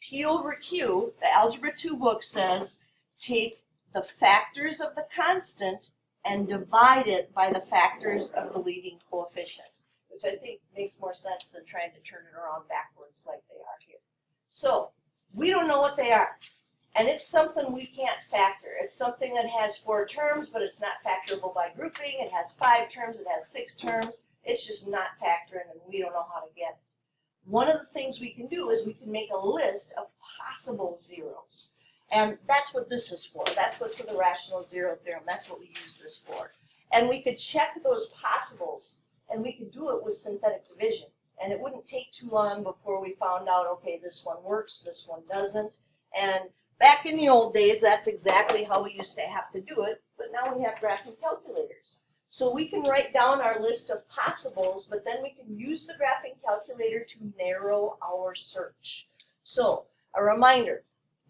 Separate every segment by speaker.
Speaker 1: P over Q, the Algebra 2 book says, take the factors of the constant and divide it by the factors of the leading coefficient, which I think makes more sense than trying to turn it around backwards like they are here. So, we don't know what they are. And it's something we can't factor. It's something that has 4 terms, but it's not factorable by grouping. It has 5 terms, it has 6 terms. It's just not factoring, and we don't know how to get it. One of the things we can do is we can make a list of possible zeros. And that's what this is for. That's what for the rational zero theorem. That's what we use this for. And we could check those possibles, and we could do it with synthetic division. And it wouldn't take too long before we found out, okay, this one works, this one doesn't. And back in the old days, that's exactly how we used to have to do it, but now we have graphing calculators. So we can write down our list of possibles, but then we can use the graphing calculator to narrow our search. So, a reminder,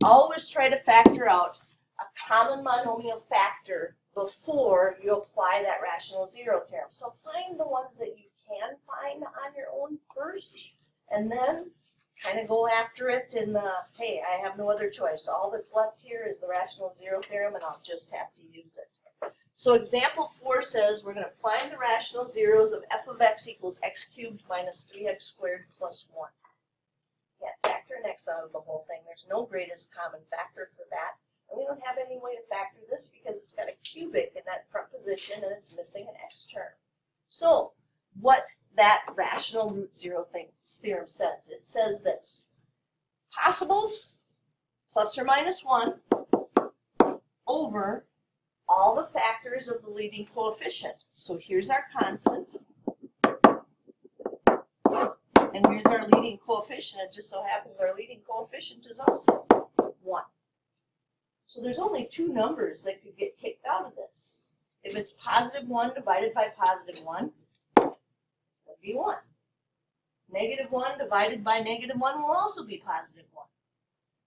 Speaker 1: always try to factor out a common monomial factor before you apply that rational zero theorem. So find the ones that you can find on your own first, and then kind of go after it in the, hey, I have no other choice. All that's left here is the rational zero theorem, and I'll just have to use it. So example 4 says we're going to find the rational zeros of f of x equals x cubed minus 3x squared plus 1. Can't factor an x out of the whole thing. There's no greatest common factor for that. And we don't have any way to factor this because it's got a cubic in that front position and it's missing an x term. So what that rational root zero theorem says, it says this: possibles plus or minus 1 over all the factors of the leading coefficient. So here's our constant, and here's our leading coefficient. It just so happens our leading coefficient is also 1. So there's only 2 numbers that could get kicked out of this. If it's positive 1 divided by positive 1, it's going to be 1. Negative 1 divided by negative 1 will also be positive 1.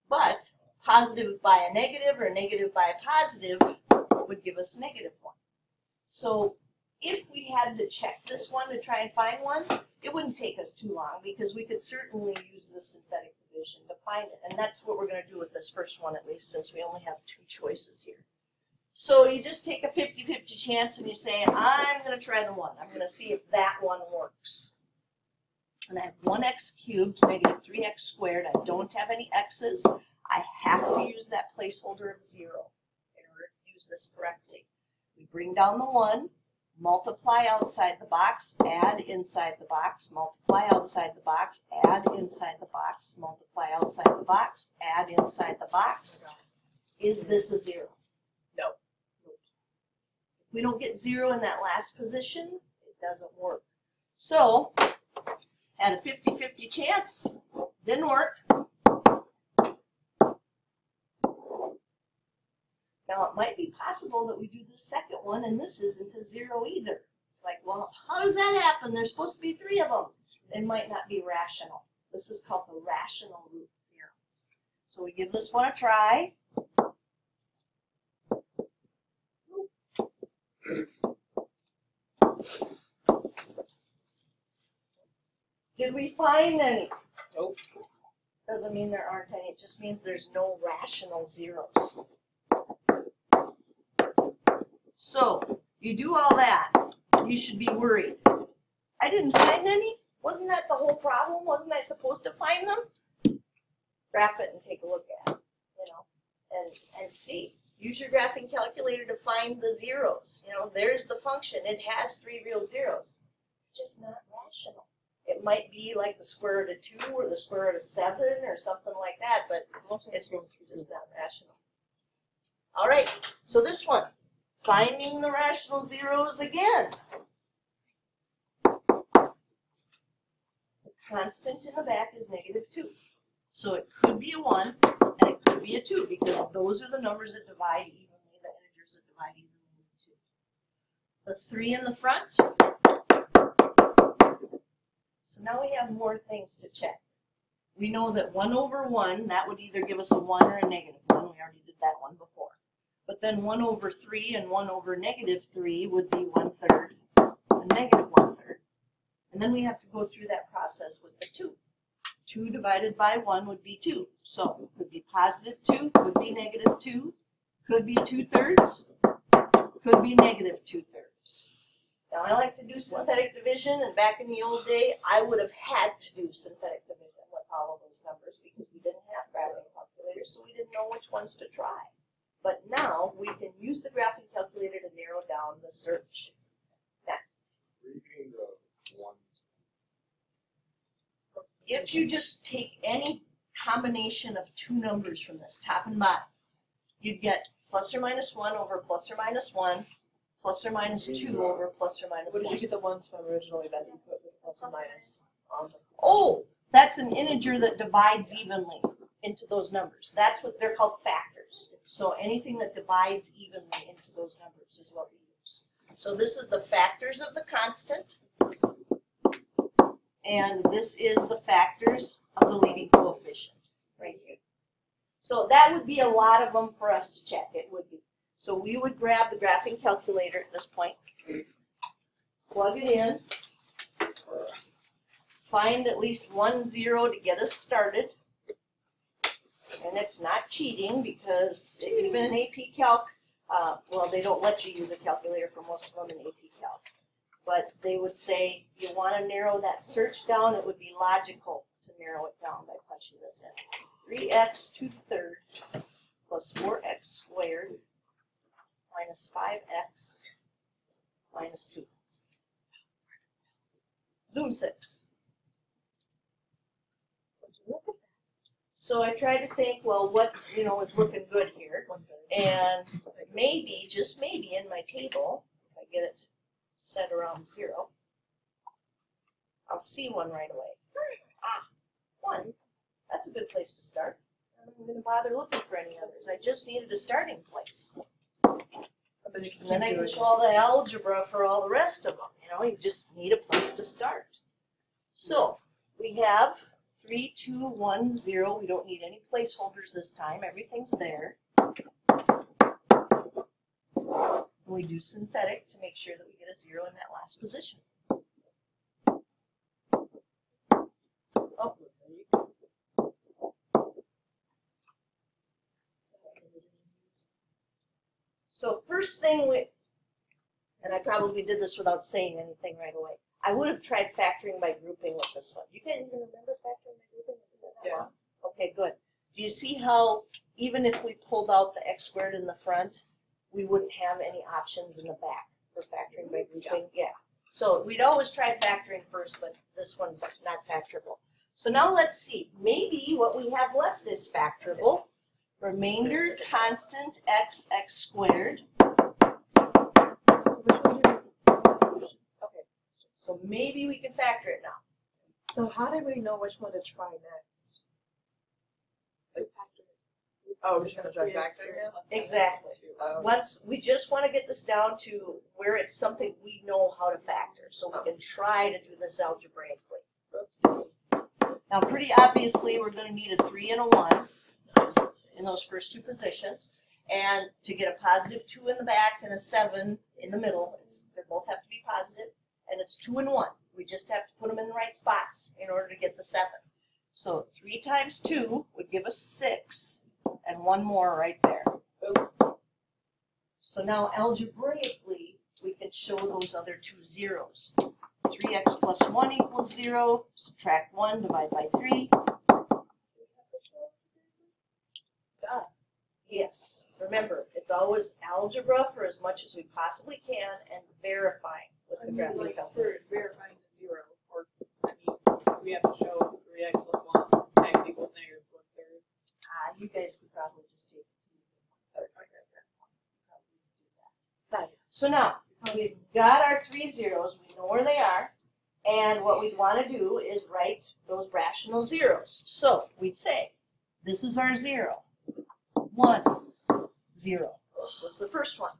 Speaker 1: But positive by a negative or negative by a positive would give us negative 1. So if we had to check this one to try and find one, it wouldn't take us too long because we could certainly use the synthetic division to find it. And that's what we're going to do with this first one, at least, since we only have 2 choices here. So you just take a 50-50 chance and you say, I'm going to try the 1. I'm going to see if that one works. And I have 1x cubed negative 3x squared. I don't have any x's. I have to use that placeholder of 0 in order to use this correctly. We bring down the 1, multiply outside the box, add inside the box, multiply outside the box, add inside the box, multiply outside the box, add inside the box. Is this a 0? No. If we don't get 0 in that last position, it doesn't work. So, had a 50-50 chance, didn't work. Now, it might be possible that we do the second one and this isn't a 0 either. It's like, well, how does that happen? There's supposed to be 3 of them. They might not be rational. This is called the rational root theorem. So we give this one a try. Did we find any? Nope. Doesn't mean there aren't any. It just means there's no rational zeros. So, you do all that, you should be worried. I didn't find any? Wasn't that the whole problem? Wasn't I supposed to find them? Graph it and take a look at it, you know, and see. Use your graphing calculator to find the zeros. You know, there's the function. It has 3 real zeros. Just not rational. It might be like the square root of 2 or the square root of 7 or something like that, but it's just not rational. All right, so this one. Finding the rational zeros again. The constant in the back is negative 2. So it could be a 1 and it could be a 2 because those are the numbers that divide evenly, the integers that divide evenly with 2. The 3 in the front. So now we have more things to check. We know that 1 over 1, that would either give us a 1 or a negative 1. We already did that one before. But then 1 over 3 and 1 over negative 3 would be 1/3 and negative 1/3. And then we have to go through that process with the 2. 2 divided by 1 would be 2. So it could be positive 2, could be negative 2, could be 2/3, could be negative 2/3. Now I like to do synthetic division, and back in the old day, I would have had to do synthetic division with all of those numbers because we didn't have graphing calculators, so we didn't know which ones to try. But now we can use the graphing calculator to narrow down the search. Next.
Speaker 2: Repeating the one.
Speaker 1: If you just take any combination of two numbers from this, top and bottom, you'd get plus or minus 1 over plus or minus 1, plus or minus 2 over plus or minus 1.
Speaker 3: What did you get the ones from originally that you put with plus and minus on them?
Speaker 1: Oh, that's an integer that divides evenly into those numbers. That's what they're called factors. So anything that divides evenly into those numbers is what we use. So this is the factors of the constant, and this is the factors of the leading coefficient right here. So that would be a lot of them for us to check. It would be. So we would grab the graphing calculator at this point, plug it in, find at least 1 0 to get us started. And it's not cheating because even in AP Calc, well, they don't let you use a calculator for most of them in AP Calc. But they would say you want to narrow that search down, it would be logical to narrow it down by punching this in. 3x to the third plus 4x squared minus 5x minus 2. Zoom 6. So I tried to think, well, what, is looking good here. And maybe, just maybe in my table, if I get it set around 0, I'll see one right away. Ah, 1. That's a good place to start. I'm not going to bother looking for any others. I just needed a starting place. And then I can show all the algebra for all the rest of them. You just need a place to start. So we have 3, 2, 1, 0. We don't need any placeholders this time. Everything's there. We do synthetic to make sure that we get a 0 in that last position. Oh. So first thing and I probably did this without saying anything right away, I would have tried factoring by grouping with this one. You can't even remember factoring by grouping?
Speaker 3: Yeah.
Speaker 1: Okay, good. Do you see how even if we pulled out the x squared in the front, we wouldn't have any options in the back for factoring by grouping? Yeah. So we'd always try factoring first, but this one's not factorable. So now let's see. Maybe what we have left is factorable. Remainder constant x squared. So maybe we can factor it now.
Speaker 3: So how did we know which one to try next? Like factor it. Oh, we're just gonna try factoring now?
Speaker 1: Exactly. Once we just want to get this down to where it's something we know how to factor, so we can try to do this algebraically. Now, pretty obviously, we're going to need a 3 and a 1 in those first two positions, and to get a positive 2 in the back and a 7 in the middle, they both have to be positive, and it's 2 and 1. We just have to put them in the right spots in order to get the 7. So 3 times 2 would give us 6, and one more right there. So now algebraically, we can show those other two zeros. 3x plus 1 equals 0, subtract 1, divide by 3. Yes, remember, it's always algebra for as much as we possibly can and verifying with the graphing calculator.
Speaker 3: For verifying the 0, or we have to show 3x plus 1 x equals negative 1/3.
Speaker 1: You guys could probably just take it. So now, we've got our 3 zeros, we know where they are, and what we'd want to do is write those rational zeros. So we'd say, this is our 0, 1, 0. What's the first one?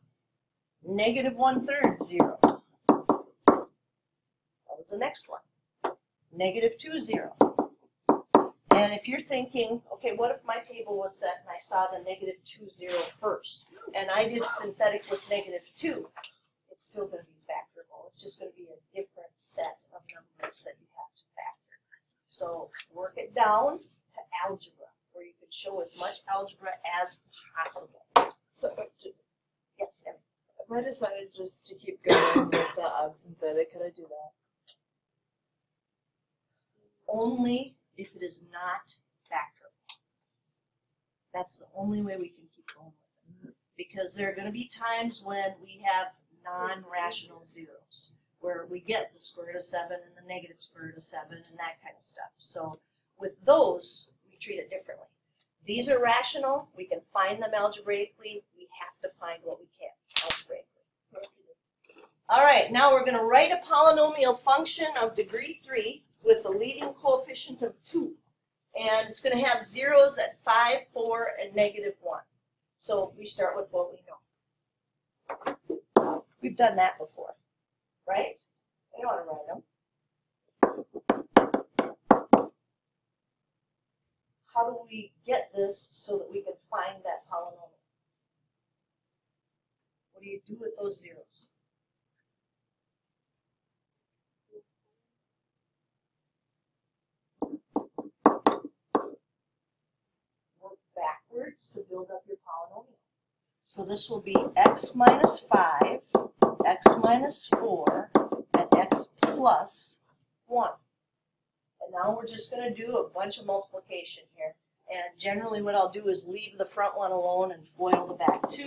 Speaker 1: Negative 1/3, 0. What was the next one? Negative 2, 0. And if you're thinking, okay, what if my table was set and I saw the negative 2, 0 first, and I did synthetic with negative 2, it's still going to be factorable. It's just going to be a different set of numbers that you have to factor. So work it down to algebra, where you can show as much algebra as possible.
Speaker 3: So,
Speaker 1: Yes, Em.
Speaker 3: if I decided just to keep going with the synthetic, could I do that?
Speaker 1: Only if it is not factorable. That's the only way we can keep going with it. Because there are going to be times when we have non-rational zeros, where we get the square root of 7 and the negative square root of 7 and that kind of stuff. So with those, we treat it differently. These are rational. We can find them algebraically. We have to find what we can algebraically. All right, now we're going to write a polynomial function of degree 3 with a leading coefficient of 2. And it's going to have zeros at 5, 4, and negative 1. So we start with what we know. We've done that before, right? We know how to write them. How do we get this so that we can find that polynomial? What do you do with those zeros? Work backwards to build up your polynomial. So this will be x minus 5, x minus 4, and x plus 1. And now we're just going to do a bunch of multiplication here. And generally what I'll do is leave the front one alone and FOIL the back two.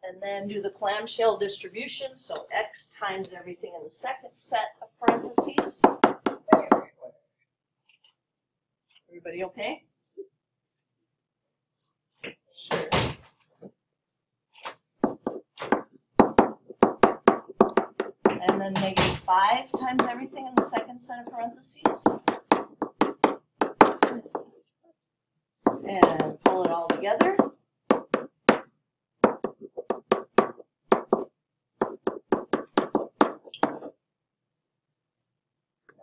Speaker 1: And then do the clamshell distribution, so x times everything in the second set of parentheses. Everybody okay? Sure. And then negative 5 times everything in the second set of parentheses. And pull it all together. Now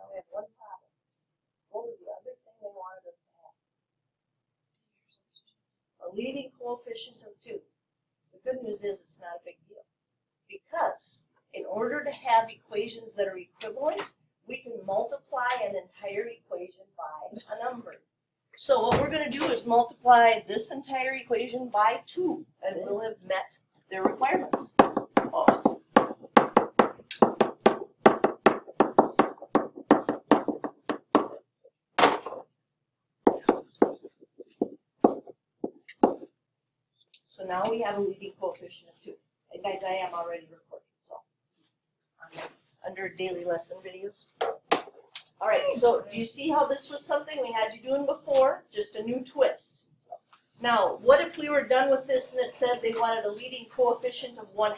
Speaker 1: we have one problem. What was the other thing they wanted us to have? A leading coefficient of 2. The good news is it's not a big deal. Because in order to have equations that are equivalent, we can multiply an entire equation by a number. So what we're going to do is multiply this entire equation by 2, and we'll have met their requirements. Awesome. So now we have a leading coefficient of 2. And guys, I am already recording, so I'm under daily lesson videos. All right, so do you see how this was something we had you doing before? Just a new twist. Now, what if we were done with this and it said they wanted a leading coefficient of 1/2?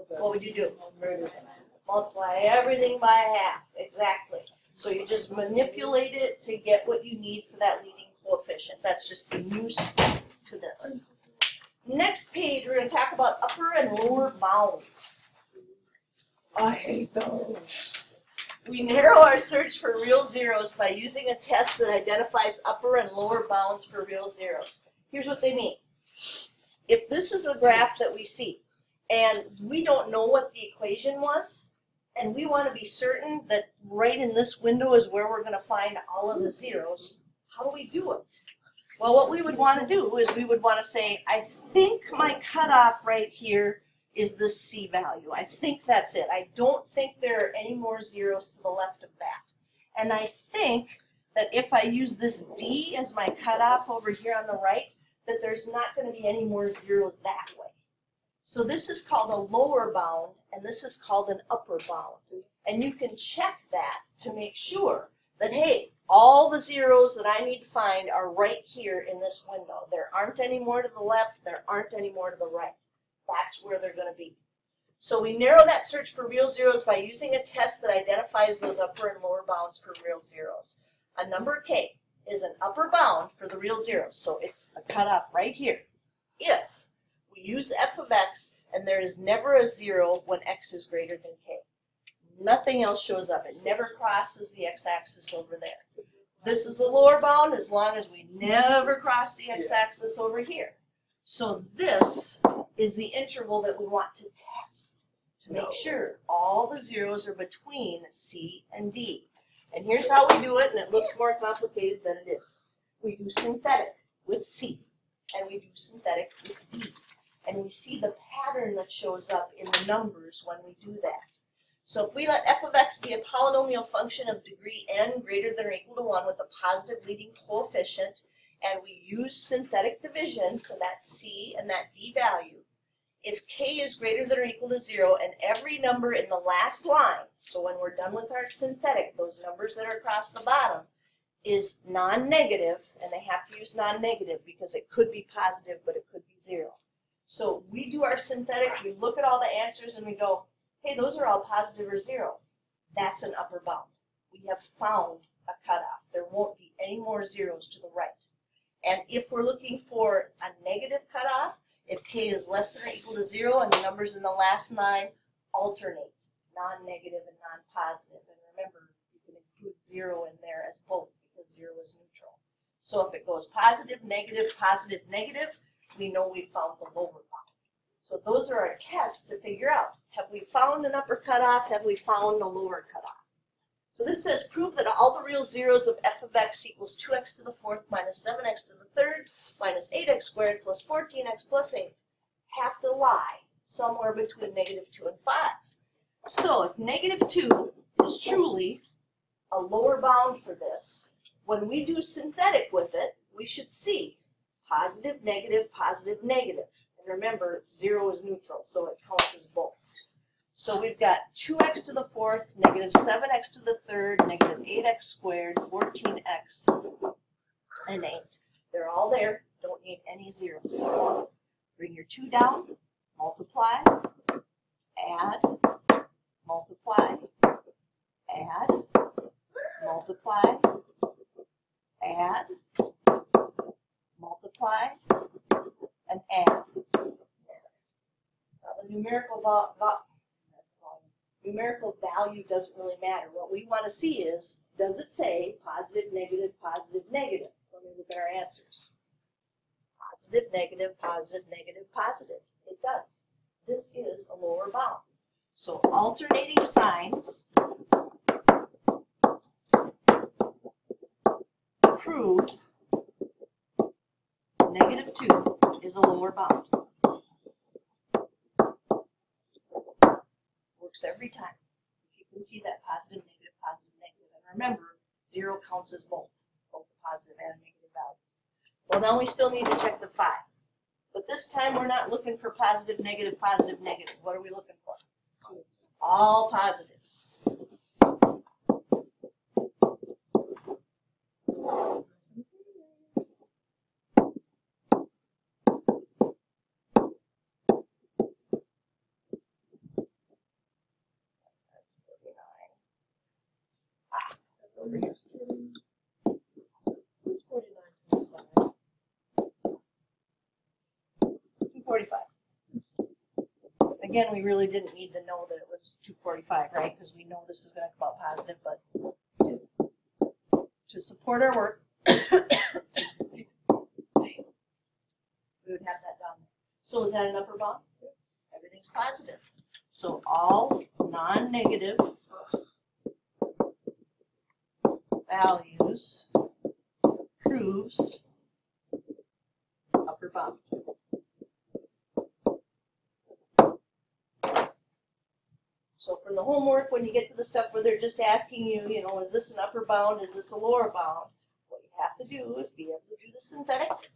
Speaker 1: What would you do? Multiply everything by half, exactly. So you just manipulate it to get what you need for that leading coefficient. That's just the new step to this. Next page, we're going to talk about upper and lower bounds.
Speaker 3: I hate those.
Speaker 1: We narrow our search for real zeros by using a test that identifies upper and lower bounds for real zeros. Here's what they mean. If this is a graph that we see, and we don't know what the equation was, and we want to be certain that right in this window is where we're going to find all of the zeros, how do we do it? Well, what we would want to do is we would want to say, I think my cutoff right here is this C value. I think that's it. I don't think there are any more zeros to the left of that. And I think that if I use this D as my cutoff over here on the right, that there's not going to be any more zeros that way. So this is called a lower bound, and this is called an upper bound. And you can check that to make sure that, hey, all the zeros that I need to find are right here in this window. There aren't any more to the left, there aren't any more to the right. That's where they're going to be. So we narrow that search for real zeros by using a test that identifies those upper and lower bounds for real zeros. A number k is an upper bound for the real zeros, so it's a cutoff right here. If we use f of x and there is never a 0 when x is greater than k. Nothing else shows up. It never crosses the x-axis over there. This is a lower bound as long as we never cross the x-axis over here. So this is the interval that we want to test to make sure all the zeros are between C and D. And here's how we do it, and it looks more complicated than it is. We do synthetic with C, and we do synthetic with D. And we see the pattern that shows up in the numbers when we do that. So if we let f of x be a polynomial function of degree n greater than or equal to 1 with a positive leading coefficient, and we use synthetic division for that C and that D value, if k is greater than or equal to 0 and every number in the last line, so when we're done with our synthetic, those numbers that are across the bottom, is non-negative, and they have to use non-negative because it could be positive but it could be 0. So we do our synthetic, we look at all the answers and we go, hey, those are all positive or 0. That's an upper bound. We have found a cutoff. There won't be any more zeros to the right. And if we're looking for a negative cutoff, if k is less than or equal to 0 and the numbers in the last line alternate, non-negative and non-positive. And remember, you can include 0 in there as both because 0 is neutral. So if it goes positive, negative, we know we found the lower bound. So those are our tests to figure out, have we found an upper cutoff, have we found a lower cutoff? So this says, prove that all the real zeros of f of x equals 2x to the 4th minus 7x to the 3rd minus 8x squared plus 14x plus 8 have to lie somewhere between negative 2 and 5. So if negative 2 is truly a lower bound for this, when we do synthetic with it, we should see positive, negative, positive, negative. And remember, 0 is neutral, so it counts as both. So we've got 2x to the 4th, negative 7x to the 3rd, negative 8x squared, 14x, and 8. They're all there. Don't need any zeros. Bring your 2 down, multiply, add, multiply, add, multiply, add, multiply, and add. Now the numerical value doesn't really matter. What we want to see is, does it say positive, negative, positive, negative? Let me look at our answers. Positive, negative, positive, negative, positive. It does. This is a lower bound. So alternating signs prove negative 2 is a lower bound. Works every time. If you can see that positive, negative, and remember, 0 counts as both the positive and negative value. Well, now we still need to check the 5. But this time we're not looking for positive, negative, positive, negative. What are we looking for? All positives. Over here. 245. Again, we really didn't need to know that it was 245, right? Because we know this is going to come out positive, but to support our work, we would have that down there. So is that an upper bound? Everything's positive. So all non-negative values proves upper bound. So for the homework, when you get to the stuff where they're just asking you, you know, is this an upper bound, is this a lower bound, what you have to do is be able to do the synthetic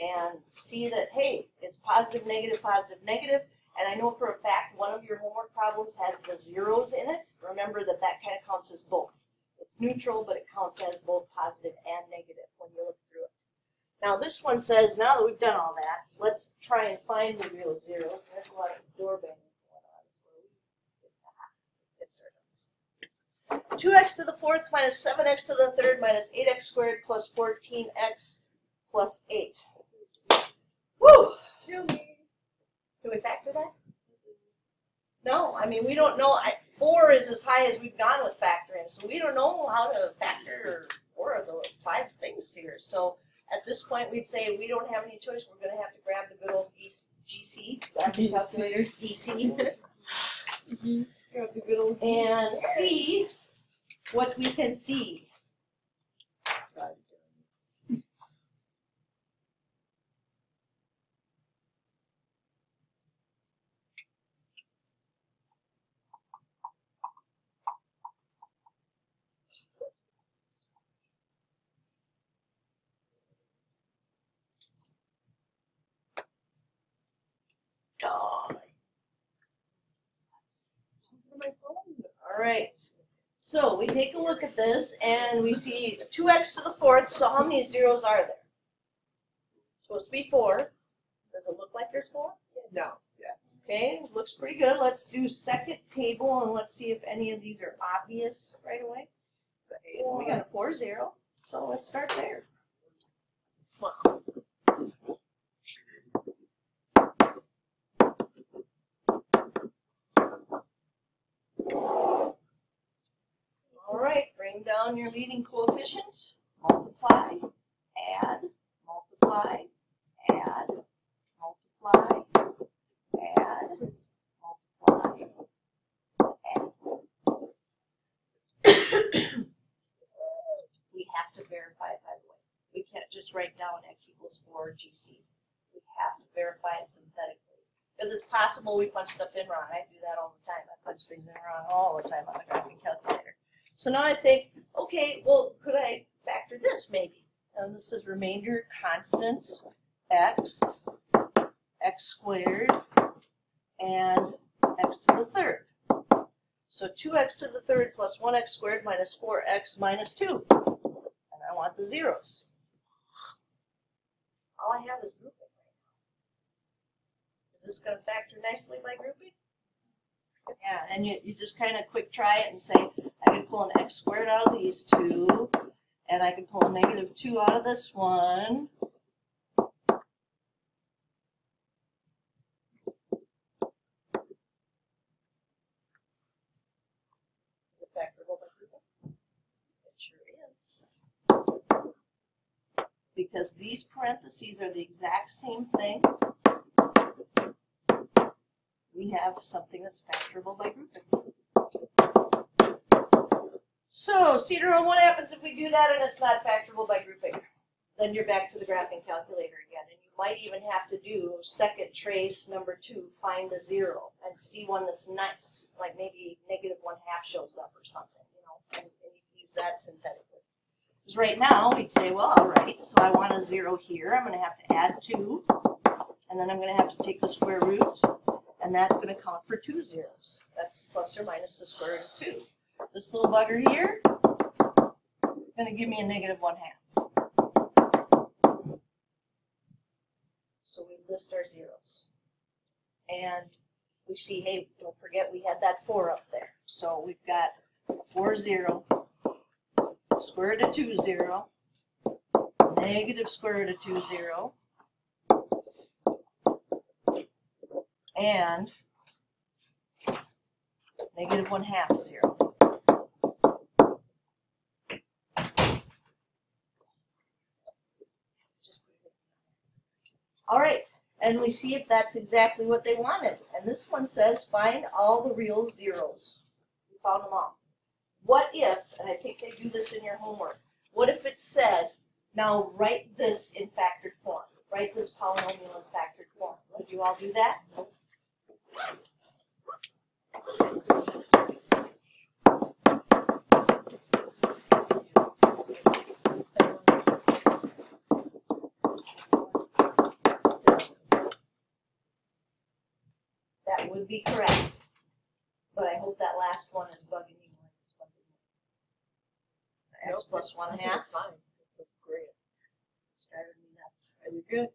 Speaker 1: and see that, hey, it's positive, negative, and I know for a fact one of your homework problems has the zeros in it. Remember that that kind of counts as both. It's neutral, but it counts as both positive and negative when you look through it. Now this one says, now that we've done all that, let's try and find the real zeros. There's a lot of doorbanging going on. 2x to the 4th minus 7x to the 3rd minus 8x squared plus 14x plus 8. Woo! Can we factor that? No, I mean, we don't know. 4 is as high as we've gone with factoring, so we don't know how to factor 4 of the 5 things here. So at this point we'd say we don't have any choice. We're going to have to grab the good old GC, graphic calculator, EC,
Speaker 3: Grab the good old
Speaker 1: and see what we can see. All right, so we take a look at this and we see 2x to the fourth, so how many zeros are there? Supposed to be 4. Does it look like there's 4?
Speaker 3: No. Yes.
Speaker 1: Okay, looks pretty good. Let's do second table and let's see if any of these are obvious right away. We got a 4, 0, so let's start there. All right, bring down your leading coefficient, multiply, add, multiply, add, multiply, add, multiply, add. We have to verify it, by the way. We can't just write down x equals 4 GC. We have to verify it synthetically. Because it's possible we punch stuff in wrong. I do that all the time. I punch things in wrong all the time on the graphing calculator. So now I think, okay, well, could I factor this maybe? And this is remainder constant x, x squared, and x to the third. So 2x to the third plus 1x squared minus 4x minus 2. And I want the zeros. All I have is grouping right now. Is this going to factor nicely by grouping? Yeah, and you just kind of quick try it and say, I can pull an x squared out of these two, and I can pull a negative 2 out of this one. Is it factorable by grouping? It sure is. Because these parentheses are the exact same thing, we have something that's factorable by grouping. So, Theorem, what happens if we do that and it's not factorable by grouping? Then you're back to the graphing calculator again, and you might even have to do second trace number 2, find the 0, and see one that's nice, like maybe negative 1/2 shows up or something, you know, and you can use that synthetically. Because right now, we'd say, well, all right, so I want a 0 here. I'm going to have to add 2, and then I'm going to have to take the square root, and that's going to count for 2 zeros. That's plus or minus the square root of 2. This little bugger here is going to give me a negative 1/2. So we list our zeros. And we see, hey, don't forget we had that 4 up there. So we've got 4, 0, square root of 2, 0, negative square root of 2, 0, and negative 1/2, 0. All right, and we see if that's exactly what they wanted. And this one says, find all the real zeros. We found them all. What if, and I think they do this in your homework, what if it said, now write this in factored form. Write this polynomial in factored form. Would you all do that? That would be correct. But I hope that last one is bugging you. X plus 1/2.
Speaker 3: Fine. That's great.
Speaker 1: It's driving me nuts.
Speaker 3: Are you good?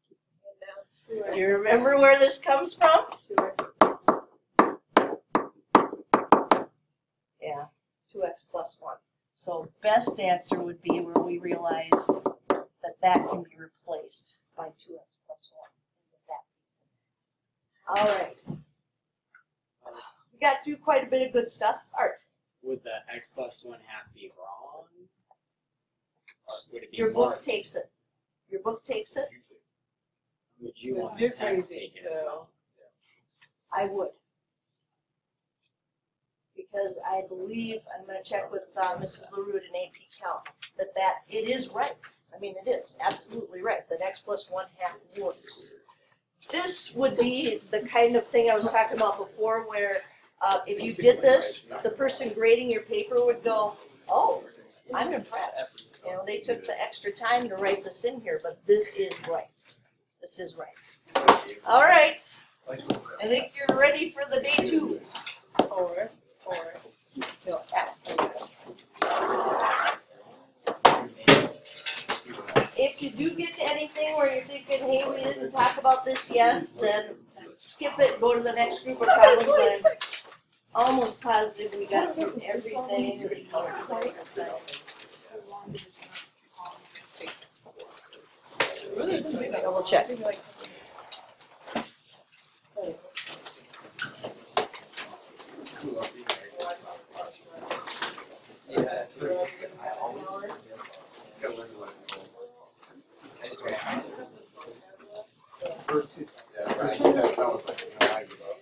Speaker 3: Keep your hand down.
Speaker 1: Do you remember where this comes from? Yeah, 2x plus 1. So best answer would be where we realize that that can be replaced by 2x plus 1. All right. We got through quite a bit of good stuff. Art.
Speaker 4: Would the x plus 1/2 be wrong? Or would it be
Speaker 1: Your
Speaker 4: more?
Speaker 1: book takes it. Your book takes it?
Speaker 4: Would you
Speaker 3: But
Speaker 4: want
Speaker 3: you're
Speaker 4: a test
Speaker 3: crazy,
Speaker 4: taken?
Speaker 3: so
Speaker 1: I would. Because I believe, I'm gonna check with Mrs. LaRue and AP Calc, that it is right. I mean, it is absolutely right. The next plus one half works. This would be the kind of thing I was talking about before where if you did this, the person grading your paper would go, oh, I'm impressed. You know, they took the extra time to write this in here, but this is right. This is right. All right. I think you're ready for the day 2.
Speaker 3: or
Speaker 1: No, if you do get to anything where you're thinking, hey, we didn't talk about this yet, then skip it, go to the next group of problems. But I'm almost positive we got through everything. Double check.
Speaker 2: Yeah, that's right. I always, it's gotta learn to let it go. I just don't. First two, yeah, first two tests, I was like, no, I give up.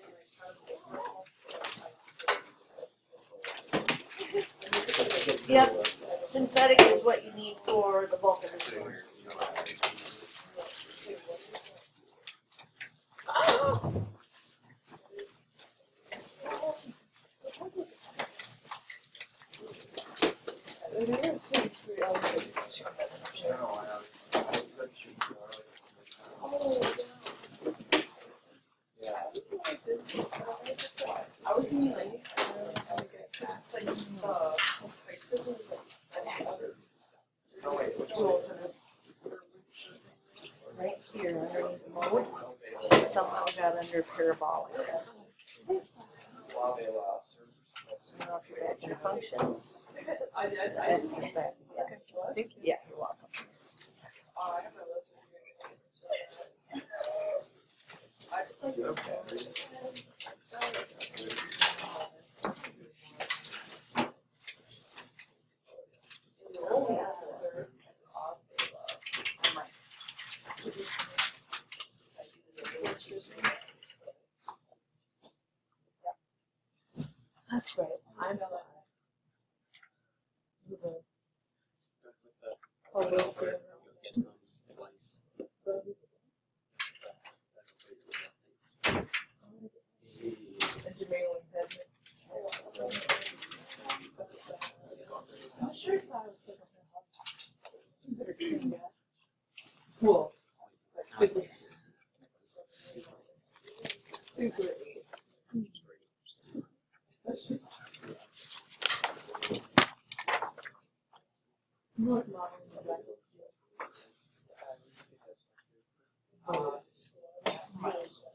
Speaker 1: Yep, synthetic is what you need for the bulk of the story.
Speaker 3: I was thinking like
Speaker 1: Right here, underneath mode, it somehow got under parabolic. I don't know if you got your functions.
Speaker 3: I just
Speaker 1: That's back. Yeah, you're welcome.
Speaker 3: I just like That's right. I'm not. This is the
Speaker 4: You'll get some advice.
Speaker 3: engineering head. I'm sure it's not cool. It's super. Not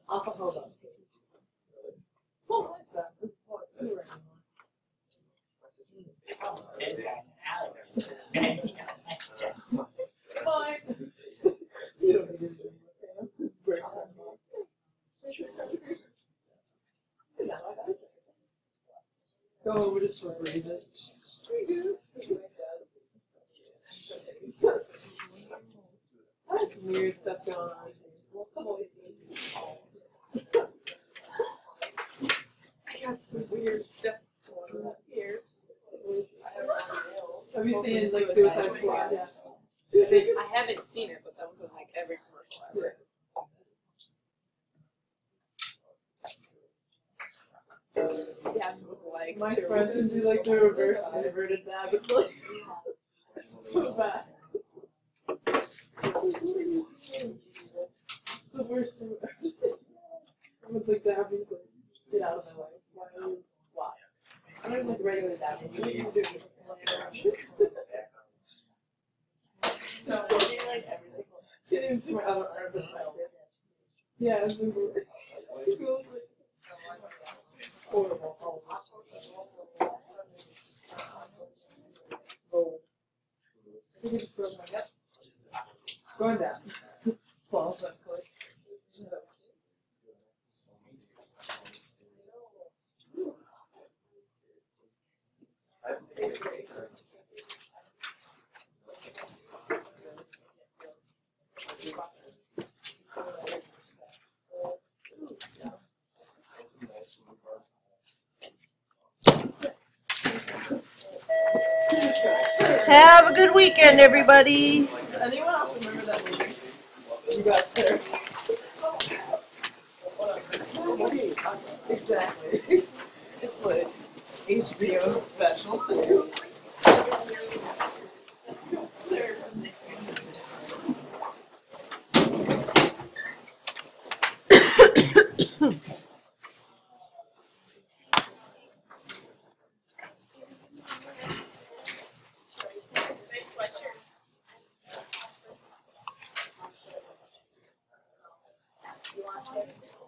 Speaker 3: also hold on. Well, what's that? Oh, it's sewer Fine. You don't need to do anything. Break Go over to Swifties it. We do. That's weird stuff going on. I got some weird stuff going on here. Have you seen like Suicide Squad? I haven't seen it, but that was in like every commercial ever. Dads would like my friend would be like the reverse inverted dad. It's like so bad. It's the worst thing I've ever seen. I was like, dad, he's like, get out of my way. Why are you? Why? I'm not like regular dad. He doesn't do it. No, like every single. She didn't even see my other arm. Yeah, it's just like, he goes like, it's horrible. Oh. He just broke my neck. Going down. Falls up quick.
Speaker 1: Have a good weekend, everybody.
Speaker 3: Does anyone else remember that movie? You got served. Exactly. It's like HBO special.
Speaker 5: You want to?